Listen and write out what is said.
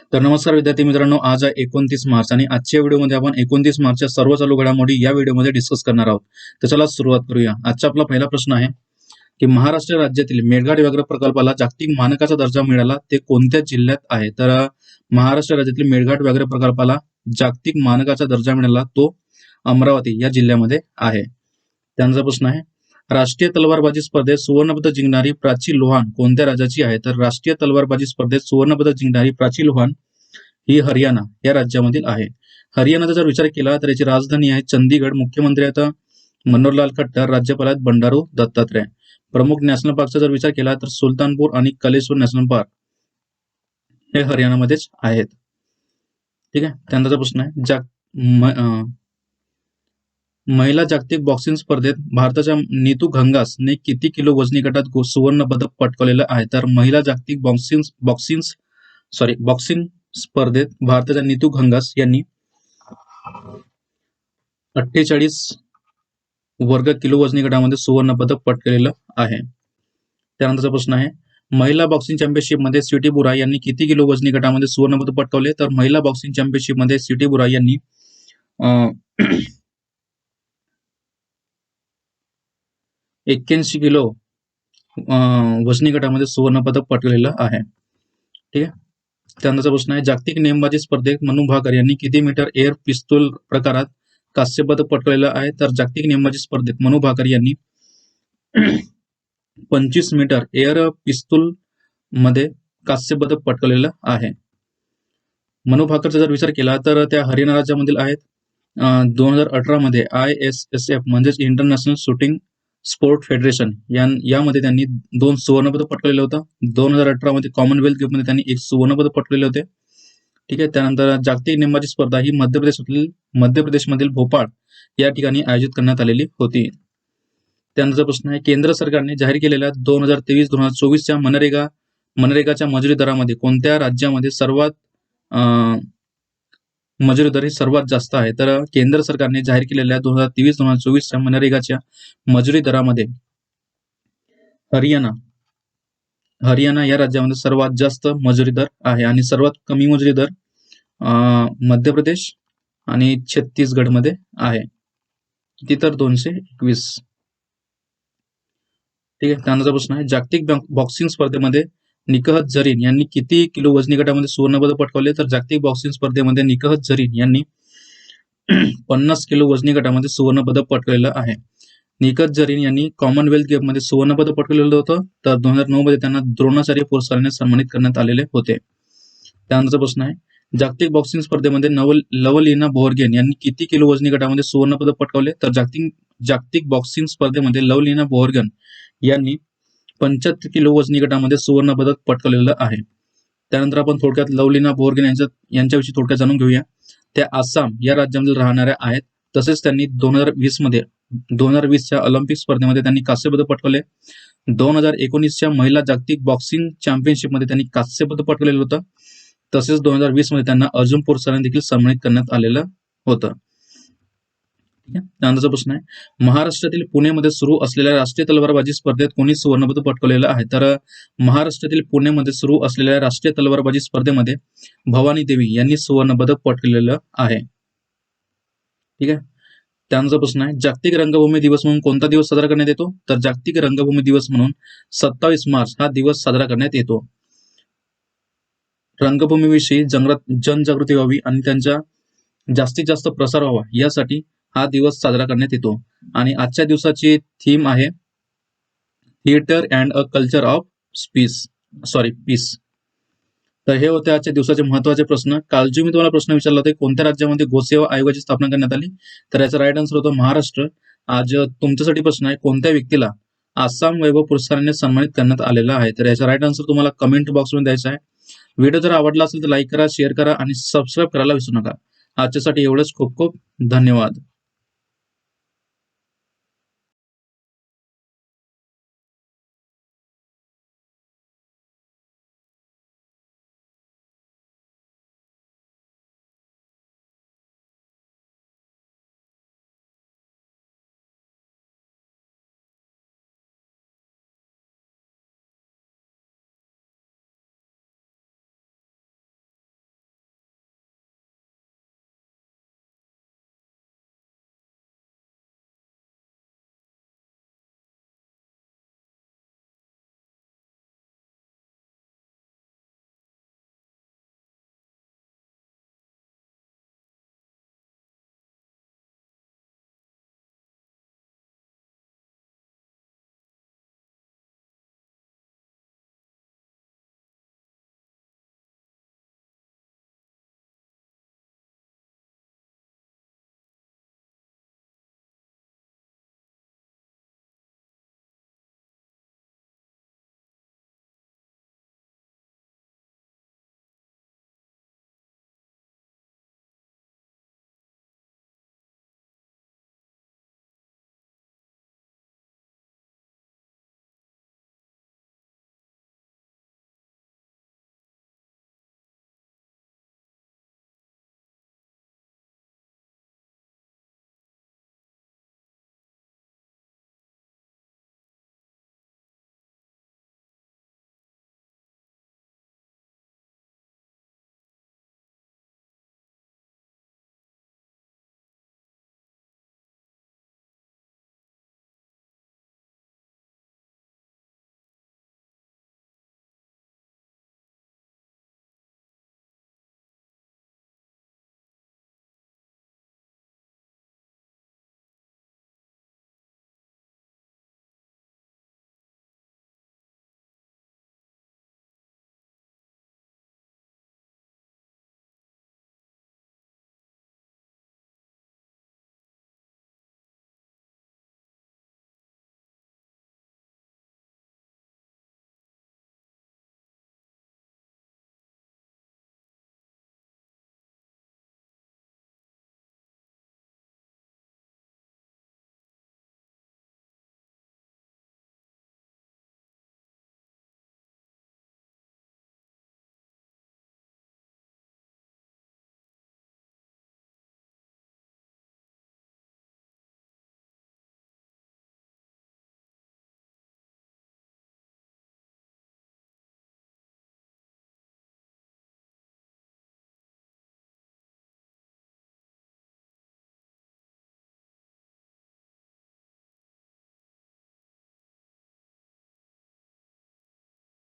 तर नमस्कार विद्यार्थी मित्रांनो, आज आहे 29 मार्च आणि आजच्या व्हिडिओमध्ये आपण 29 मार्चच्या सर्व चालू घडामोडी या व्हिडिओमध्ये डिस्कस करणार आहोत. तर चला सुरुवात करूया. आजचा आपला पहिला प्रश्न आहे की महाराष्ट्र राज्यातील मेळघाट व्याघ्र प्रकल्पाला जागतिक मानकाचा दर्जा मिळाला ते कोणत्या जिल्ह्यात आहे? तर महाराष्ट्र राज्यातील मेळघाट व्याघ्र प्रकल्पाला जागतिक मानकाचा दर्जा मिळाला तो अमरावती या जिल्ह्यामध्ये आहे. त्यांचा प्रश्न आहे, राष्ट्रीय तलवारबाजी स्पर्धेत सुवर्णपदक जिंकणारी प्राची लोहान कोणत्या राज्याची आहे? तर राष्ट्रीय तलवारबाजी स्पर्धेत सुवर्णपदक जिंकणारी प्राची लोहान ही हरियाणा या राज्यामधील आहे. हरियाणाचा जर विचार केला तर याची राजधानी आहे चंदीगड. मुख्यमंत्री आता मनोहरलाल खट्टर, राज्यपाल आहेत बंडारू दत्तात्रय. प्रमुख नॅशनल पार्कचा जर विचार केला तर सुलतानपूर आणि कलेश्वर नॅशनल पार्क हे हरियाणामध्येच आहेत. ठीक आहे. त्यानंतरचा प्रश्न आहे, महिला जागतिक बॉक्सिंग स्पर्धेत भारताच्या नीतू घंगासने किती किलो वजनी गटात सुवर्ण पदक पटकावलेलं आहे? तर महिला जागतिक बॉक्सिंग स्पर्धेत भारताच्या नीतू घंगास यांनी 48 वर्ग किलो वजनी गटामध्ये सुवर्ण पदक पटकावलेलं आहे. त्यानंतरचा प्रश्न आहे, महिला बॉक्सिंग चॅम्पियनशिप मध्ये स्वीटी बुराई यांनी किती किलो वजनी गटामध्ये सुवर्ण पदक पटकावले? तर महिला बॉक्सिंग चॅम्पियनशिप मध्ये स्वीटी बुराई यांनी 81 किलो वजनी गटामध्ये सुवर्ण पदक पटकावलेलं आहे. ठीक आहे. त्यानंतरचा प्रश्न आहे, जागतिक नेमबाजी स्पर्धेत मनु भाकर यांनी किती मीटर एअर पिस्तूल प्रकारात कांस्य पदक पटकावलेलं आहे? तर जागतिक नेमबाजी स्पर्धेत मनु भाकर यांनी 25 मीटर एअर पिस्तूल मध्ये कांस्य पदक पटकावलेलं आहे. मनु भाकरचा जर विचार केला तर त्या हरियाणा राज्यामधील आहेत. 2018 मध्ये ISSF म्हणजेच इंटरनॅशनल शूटिंग स्पोर्ट फेडरेशन यामध्ये त्यांनी 2 सुवर्णपदक पटकावलेलं होतं. 2018 मध्ये कॉमनवेल्थ गेममध्ये त्यांनी 1 सुवर्णपदक पटकावलेले होते. ठीक आहे. त्यानंतर जागतिक नेमबाजी स्पर्धा ही मध्य प्रदेशमधील भोपाळ या ठिकाणी आयोजित करण्यात आलेली होती. त्यानंतर प्रश्न आहे, केंद्र सरकारने जाहीर केलेल्या 2023-2024च्या मनरेगाच्या मजुरी दरामध्ये कोणत्या राज्यामध्ये मजुरी दर ही सर्वात जास्त आहे? तर केंद्र सरकारने जाहीर केलेल्या 2023-2024च्या मनरेगाच्या मजुरी दरामध्ये हरियाणा या राज्यामध्ये सर्वात जास्त मजुरी दर आहे आणि सर्वात कमी मजुरी दर मध्य प्रदेश आणि छत्तीसगडमध्ये आहे. किती? तर 221. ठीक आहे. त्यानंतर प्रश्न आहे, जागतिक बॉक्सिंग स्पर्धेमध्ये निकहत झरीन यांनी किती किलो वजनी गटामध्ये सुवर्णपदक पटकावले? तर जागतिक बॉक्सिंग स्पर्धेमध्ये निकहत झरीन यांनी 50 किलो वजनी गटामध्ये सुवर्णपदक पटकावलेलं आहे. निकहत झरीन यांनी कॉमनवेल्थ गेममध्ये सुवर्णपदक पटकावलेलं होतं. तर 2009 मध्ये त्यांना द्रोणाचार्य पुरस्काराने सन्मानित करण्यात आलेले होते. त्यानंतर प्रश्न आहे, जागतिक बॉक्सिंग स्पर्धेमध्ये लवलीना बोहरगेन यांनी किती किलो वजनी गटामध्ये सुवर्णपदक पटकावले? तर जागतिक बॉक्सिंग स्पर्धेमध्ये लवलीना बोहरगन यांनी 75 किलो वजनी गटामध्ये सुवर्ण पदक पटकावलेलं आहे. त्यानंतर आपण थोडक्यात लवलीना बोहरगन यांच्याविषयी थोडक्यात जाणून घेऊया. त्या आसाम या राज्यामध्ये राहणाऱ्या आहेत. तसेच त्यांनी 2020च्या ऑलिम्पिक स्पर्धेमध्ये त्यांनी कांस्य पदक पटकावले. 2019च्या महिला जागतिक बॉक्सिंग चॅम्पियनशिपमध्ये त्यांनी कांस्य पदक पटकावलेलं होतं. तसेच 2020 मध्ये त्यांना अर्जुन पुरस्काराने देखील सन्मानित करण्यात आलेलं होतं. त्यानंतरचा प्रश्न आहे, महाराष्ट्रातील पुणेमध्ये सुरू असलेल्या राष्ट्रीय तलवारबाजी स्पर्धेत कोणी सुवर्णपदक पटकावलेलं आहे? तर महाराष्ट्रातील पुणेमध्ये सुरू असलेल्या राष्ट्रीय तलवारबाजी स्पर्धेमध्ये भवानी देवी यांनी सुवर्णपदक पटकावलेलं आहे. ठीक आहे. त्यानंतर प्रश्न आहे, जागतिक रंगभूमी दिवस म्हणून कोणता दिवस साजरा करण्यात येतो? तर जागतिक रंगभूमी दिवस म्हणून 27 मार्च हा दिवस साजरा करण्यात येतो. रंगभूमीविषयी जनजागृती व्हावी आणि त्यांचा जास्तीत जास्त प्रसार व्हावा यासाठी हा दिवस साजरा करण्यात येतो. आणि आजच्या दिवसाची थीम आहे theatre and a culture of peace. तर हे होते आजच्या दिवसाचे महत्वाचे प्रश्न. काल जो मी तुम्हाला प्रश्न विचारला होता, कोणत्या राज्यामध्ये गोसेवा आयोगाची स्थापना करण्यात आली? तर याचा राईट आन्सर होता महाराष्ट्र. आज तुमच्यासाठी प्रश्न आहे, कोणत्या व्यक्तीला आसाम वैभव पुरस्काराने सन्मानित करण्यात आलेला आहे? तर याचा राईट आन्सर तुम्हाला कमेंट बॉक्समध्ये द्यायचा आहे. व्हिडिओ जर आवडला असेल तर लाईक करा, शेअर करा आणि सबस्क्राईब करायला विसरू नका. आजच्यासाठी एवढंच. खूप खूप धन्यवाद.